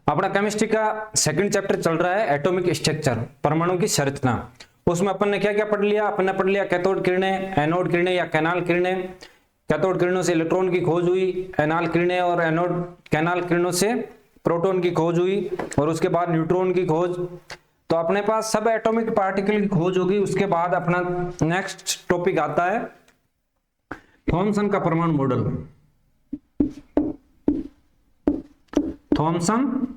अपना केमिस्ट्री का second chapter चल रहा है एटॉमिक स्ट्रक्चर, परमाणु की संरचना। उसमें अपन ने क्या क्या पढ़ लिया? अपन ने पढ़ लिया कैथोड किरणें, एनोड किरणें या कैनाल किरणें। कैथोड किरणों से इलेक्ट्रॉन की खोज हुई, एनाल किरणें और एनोड कैनाल किरणों से प्रोटॉन की खोज हुई, और उसके बाद न्यूट्रॉन की खोज। तो अपने पास सब एटॉमिक पार्टिकल की खोज होगी। उसके बाद अपना नेक्स्ट टॉपिक आता है थॉमसन का परमाणु model. Thomson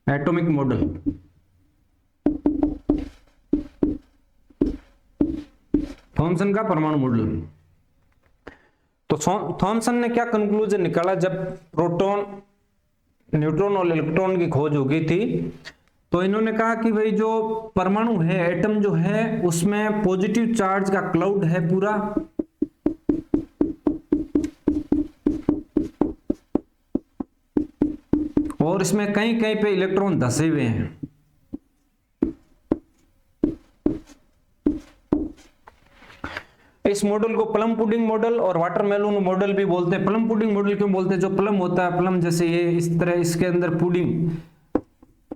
atomic model. Thomson का परमाणु मॉडल। तो थॉमसन ने क्या कंक्लूजन निकाला? जब प्रोटॉन, न्यूट्रॉन और इलेक्ट्रॉन की खोज हो गई थी, तो इन्होंने कहा कि भाई जो परमाणु है, एटम जो है, उसमें पॉजिटिव चार्ज का क्लाउड है पूरा, और इसमें कहीं कहीं पे इलेक्ट्रॉन धसे हुए हैं। इस मॉडल को प्लम पुडिंग मॉडल और वाटरमेलन मॉडल भी बोलते हैं। प्लम पुडिंग मॉडल क्यों बोलते हैं? जो प्लम होता है, प्लम जैसे ये इस तरह, इसके अंदर पुडिंग,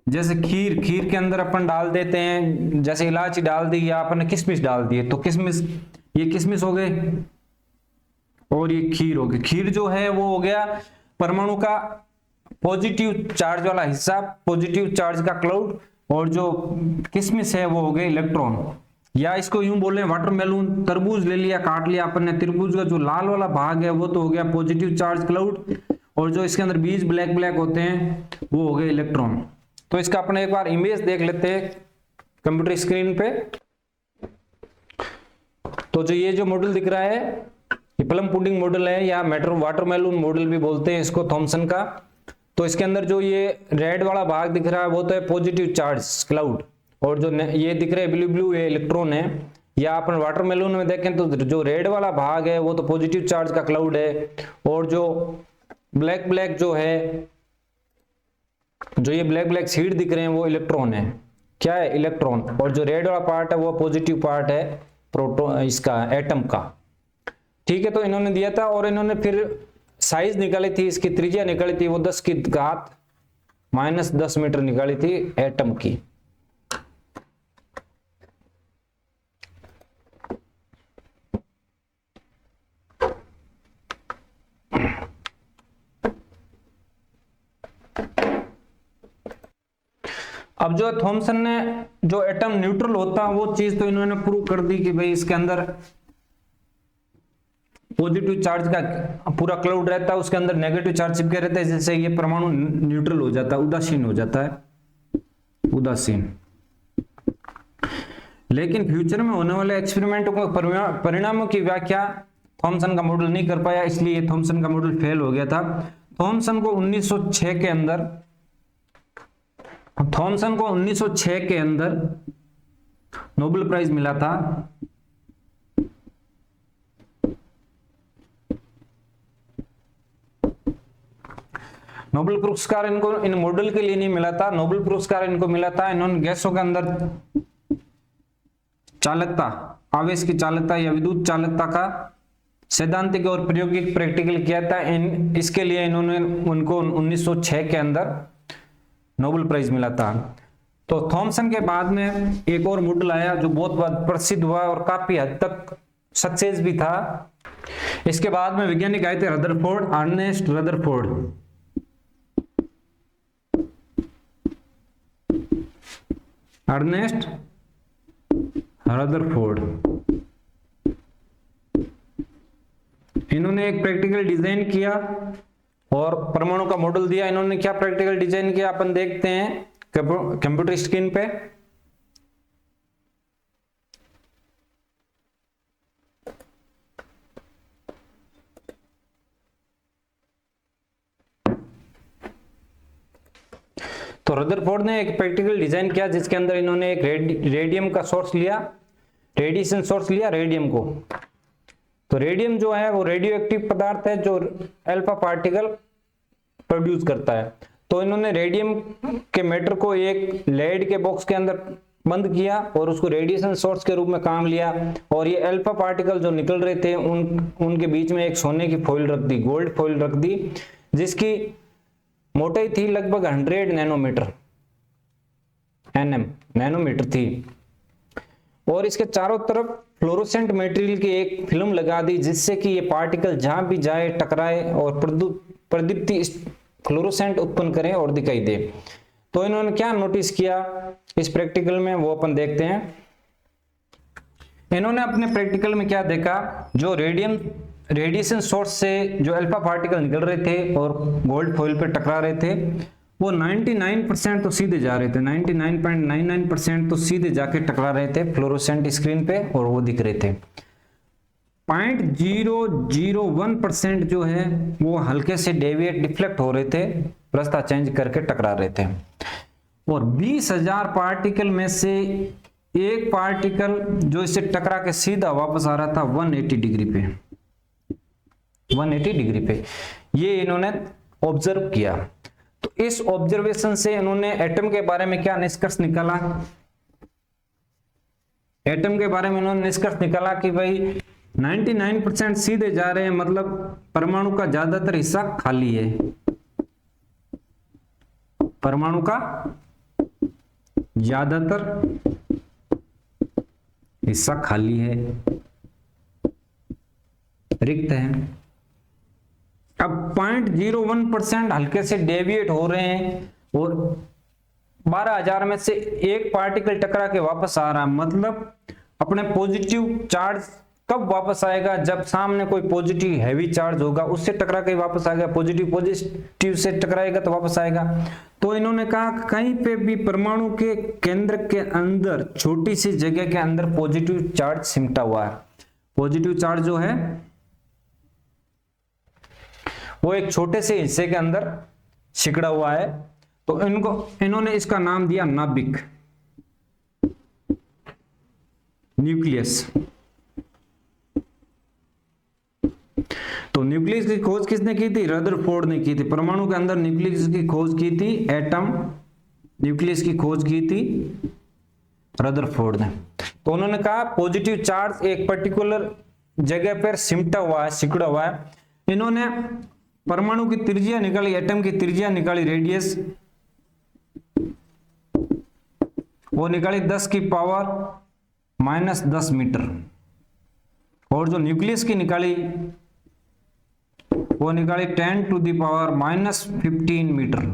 जैसे खीर, खीर के अंदर अपन डाल देते हैं, जैसे इलायची डाल दी या अपन ने किशमिश डाल दी है, तो किशमिश, ये किशमिश हो गए और ये खीर हो गई। खीर जो है वो हो गया परमाणु का पॉजिटिव चार्ज वाला हिस्सा, पॉजिटिव चार्ज का क्लाउड, और जो किशमिश है वो हो गए इलेक्ट्रॉन। या इसको यूं बोले वाटरमेलन, तरबूज ले लिया, काट लिया अपन ने, तरबूज का जो लाल वाला भाग है वो तो हो गया पॉजिटिव चार्ज क्लाउड, और जो इसके अंदर बीज ब्लैक ब्लैक होते हैं वो हो गए इलेक्ट्रॉन। तो इसका अपने एक बार इमेज देख लेते हैं कंप्यूटर स्क्रीन पे। तो जो ये जो मॉडल दिख रहा है, ये प्लम पुडिंग मॉडल है, या वाटरमेलन मॉडल भी बोलते हैं इसको, थॉमसन का। तो इसके अंदर जो ये रेड वाला भाग दिख रहा है वो तो है पॉजिटिव चार्ज क्लाउड, और जो ये दिख रहे हैं ब्लू ब्लू, ये इलेक्ट्रॉन है। या अपन वाटरमेलन में देखें तो जो रेड वाला भाग है वो तो पॉजिटिव चार्ज का क्लाउड है, और जो ब्लैक ब्लैक जो है, जो ये ब्लैक ब्लैक सीड दिख रहे हैं वो इलेक्ट्रॉन है। क्या है? इलेक्ट्रॉन। और जो रेड वाला पार्ट है वो पॉजिटिव पार्ट है प्रोटॉन, इसका एटम का। ठीक है, तो इन्होंने दिया था, और इन्होंने फिर साइज निकाली थी, इसकी त्रिज्या निकाली थी, वो 10 की घात -10 मीटर निकाली थी एटम की। अब जो थॉमसन ने जो एटम न्यूट्रल होता है वो चीज तो इन्होंने प्रूव कर दी कि भाई इसके अंदर पॉजिटिव चार्ज का पूरा क्लाउड रहता है, उसके अंदर नेगेटिव चार्ज चिपके रहते हैं, जिससे ये परमाणु न्यूट्रल हो जाता है, उदासीन हो जाता है, उदासीन। लेकिन फ्यूचर में होने वाले एक्सपेरिमेंटों के परिणामों की व्याख्या थॉमसन का मॉडल नहीं कर पाया, इसलिए थॉमसन का मॉडल फेल हो गया था। थॉमसन को 1906 के अंदर, थॉमसन को 1906 के अंदर नोबेल प्राइज मिला था। नोबेल पुरस्कार इनको इन मॉडल के लिए नहीं मिला था, नोबेल पुरस्कार इनको मिला था, इन्होंने गैसों के अंदर चालकता, आवेश की चालकता या विद्युत चालकता का सैद्धांतिक और प्रायोगिक प्रैक्टिकल किया था। इसके लिए इन्होंने उनको 1906 के अंदर नोबेल प्राइज मिला था। तो थॉमसन के बाद में एक और मॉडल आया जो बहुत प्रसिद्ध हुआ और काफी हद तक सक्सेस भी था। इसके बाद में वैज्ञानिक आए थे Rutherford, Ernest Rutherford. Ernest Rutherford, इन्होंने एक प्रैक्टिकल डिजाइन किया और परमाणु का मॉडल दिया। इन्होंने क्या प्रैक्टिकल डिजाइन किया अपन देखते हैं कंप्यूटर स्क्रीन पे। तो रदरफोर्ड ने एक प्रैक्टिकल डिजाइन किया जिसके अंदर इन्होंने एक रेडियम का सोर्स लिया, रेडिएशन सोर्स लिया रेडियम को। तो रेडियम जो है वो रेडियो एक्टिव पदार्थ है जो अल्फा पार्टिकल प्रोड्यूस करता है। तो इन्होंने रेडियम के मैटर को एक लेड के बॉक्स के अंदर बंद किया और उसको रेडिएशन सोर्स के रूप में काम लिया, और ये अल्फा पार्टिकल जो निकल रहे थे उनके बीच में एक सोने की फॉइल रख दी, गोल्ड फॉइल रख दी, जिसकी मोटाई थी लगभग 100 नैनोमीटर, एनएम नैनोमीटर थी। और इसके चारों तरफ फ्लोरोसेंट मटेरियल की एक फिल्म लगा दी, जिससे कि ये पार्टिकल जहां भी जाए टकराए और प्रदीप्ति फ्लोरोसेंट उत्पन्न करें और दिखाई दे। तो इन्होंने क्या नोटिस किया इस प्रैक्टिकल में, वो अपन देखते हैं। इन्होंने अपने प्रैक्टिकल में क्या देखा, जो रेडिएशन सोर्स से जो अल्फा पार्टिकल निकल रहे थे और गोल्ड फॉइल पे टकरा रहे थे, वो 99% तो सीधे जा रहे थे, 99.99% तो सीधे जाके टकरा रहे थे फ्लोरोसेंट स्क्रीन पे और वो दिख रहे थे। 0.001% जो है वो हल्के से डेविएट डिफ्लेक्ट हो रहे थे, रास्ता चेंज करके टकरा रहे थे। और 20,000 पार्टिकल में से एक पार्टिकल जो इससे टकरा के सीधा वापस आ रहा था 180 डिग्री पे, 180 डिग्री पे ये इन्होंने ऑब्जर्व किया। तो इस ऑब्जर्वेशन से इन्होंने एटम के बारे में क्या निष्कर्ष निकाला, एटम के बारे में इन्होंने निष्कर्ष निकाला कि भाई 99% सीधे जा रहे हैं, मतलब परमाणु का ज्यादातर हिस्सा खाली है, परमाणु का ज्यादातर हिस्सा खाली है, रिक्त है। अब 0.01% हल्के से डेविएट हो रहे हैं और 12,000 में से एक पार्टिकल टकरा के वापस आ रहा है, मतलब अपने पॉजिटिव चार्ज कब वापस आएगा, जब सामने कोई पॉजिटिव हैवी चार्ज होगा उससे टकरा के वापस आएगा, पॉजिटिव से टकराएगा तो वापस आएगा। तो इन्होंने कहा कहीं पे भी परमाणु के केंद्र के अंदर छोटी सी जगह के अंदर पॉजिटिव चार्ज सिमटा हुआ है। पॉजिटिव चार्ज जो है वो एक छोटे से हिस्से के अंदर सिकड़ा हुआ है। तो इन्होंने इसका नाम दिया नाभिक, न्यूक्लियस। तो न्यूक्लियस की खोज किसने की थी, रदरफोर्ड ने की थी। परमाणु के अंदर न्यूक्लियस की खोज की थी, एटम न्यूक्लियस की खोज की थी रदरफोर्ड ने। तो उन्होंने कहा पॉजिटिव चार्ज एक पर्टिकुलर जगह पर सिमटा हुआ है, सिकुड़ा हुआ है। इन्होंने परमाणु की त्रिज्या निकाली, एटम की त्रिज्या निकाली, रेडियस वो निकाली 10⁻⁻10 मीटर, और जो न्यूक्लियस की निकाली वो निकाली 10⁻⁻15 मीटर।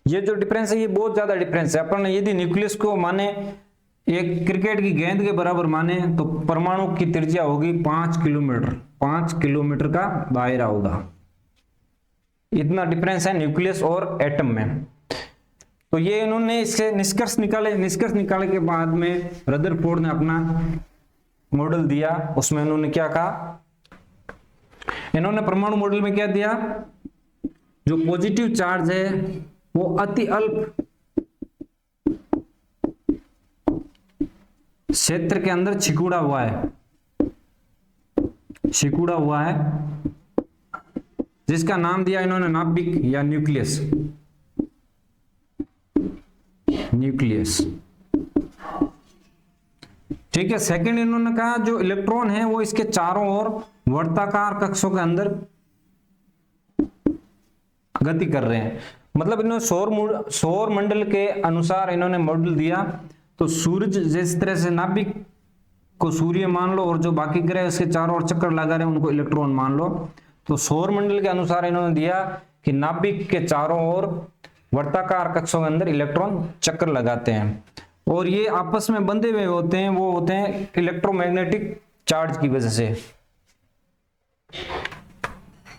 ये जो डिफरेंस है ये बहुत ज्यादा डिफरेंस है। अपन यदि न्यूक्लियस को माने एक क्रिकेट की गेंद के बराबर माने तो परमाणु की त्रिज्या होगी 5 किलोमीटर, 5 किलोमीटर का दायरा होगा। इतना डिफरेंस है न्यूक्लियस और एटम में। तो ये इन्होंने इसके निष्कर्ष निकाले के बाद में रदरफोर्ड ने अपना मॉडल दिया। उसमें इन्होंने क्या कहा, इन्होंने परमाणु मॉडल में क्या दिया, जो पॉजिटिव चार्ज है वो अति अल्प क्षेत्र के अंदर सिकुड़ा हुआ है, जिसका नाम दिया इन्होंने नाभिक या न्यूक्लियस। ठीक है। सेकंड इन्होंने कहा जो इलेक्ट्रॉन है वो इसके चारों ओर वर्ताकार कक्षों के अंदर गति कर रहे हैं। मतलब इन्होंने सौर मंडल के अनुसार इन्होंने मॉडल दिया। तो सूरज जिस तरह से नाभिक को सूर्य मान लो और जो बाकी ग्रह उसके चारों ओर चक्कर लगा रहे हैं उनको इलेक्ट्रॉन मान लो। तो सौर मंडल के अनुसार इन्होंने दिया कि नाभिक के चारों ओर वर्ताकार कक्षों के अंदर इलेक्ट्रॉन चक्कर लगाते हैं और ये आपस में बंधे हुए होते हैं, वो होते हैं इलेक्ट्रोमैग्नेटिक चार्ज की वजह से।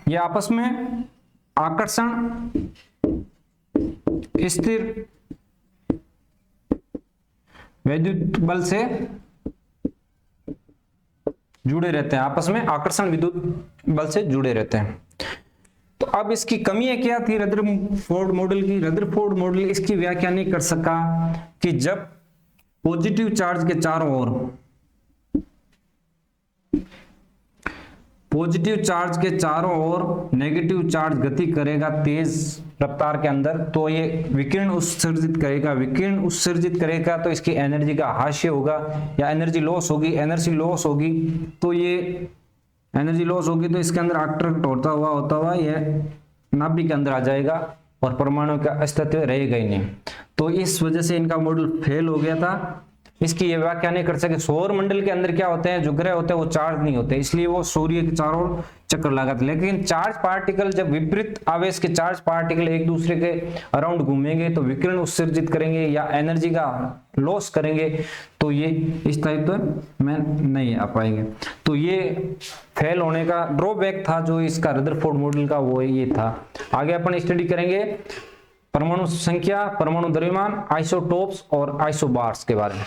ये आपस में आकर्षण स्थिर विद्युत बल से जुड़े रहते हैं, आपस में आकर्षण विद्युत बल से जुड़े रहते हैं। तो अब इसकी कमियां क्या थी रदरफोर्ड मॉडल की? रदरफोर्ड मॉडल इसकी व्याख्या नहीं कर सका कि जब पॉजिटिव चार्ज के चारों ओर नेगेटिव चार्ज गति करेगा तेज रफ्तार के अंदर, तो ये विकिरण उत्सर्जित करेगा। तो इसकी एनर्जी का हास्य होगा या एनर्जी लॉस होगी। तो ये एनर्जी लॉस होगी तो इसके अंदर अट्रैक्ट होता हुआ ये नाभिक के अंदर आ जाएगा और परमाणु का अस्तित्व रहेगा ही नहीं। तो इस वजह से इनका मॉडल फेल हो गया था। इसकी ये व्याख्या नहीं कर सके। सौर मंडल के अंदर क्या होते हैं, जो ग्रह होते हैं वो चार्ज नहीं होते, इसलिए वो सूर्य के चारों ओर चक्कर लगाते। लेकिन चार्ज पार्टिकल, जब विपरीत आवेश के चार्ज पार्टिकल एक दूसरे के अराउंड घूमेंगे तो विकिरण उत्सर्जित करेंगे या एनर्जी का लॉस करेंगे, तो ये इस स्थायित्व में नहीं आ पाएंगे। तो ये फेल होने का ड्रॉबैक था जो इसका रदरफोर्ड मॉडल का, वो ये था। आगे अपन स्टडी करेंगे परमाणु संख्या, परमाणु द्रव्यमान, आइसोटोप्स और आइसोबार्स के बारे में।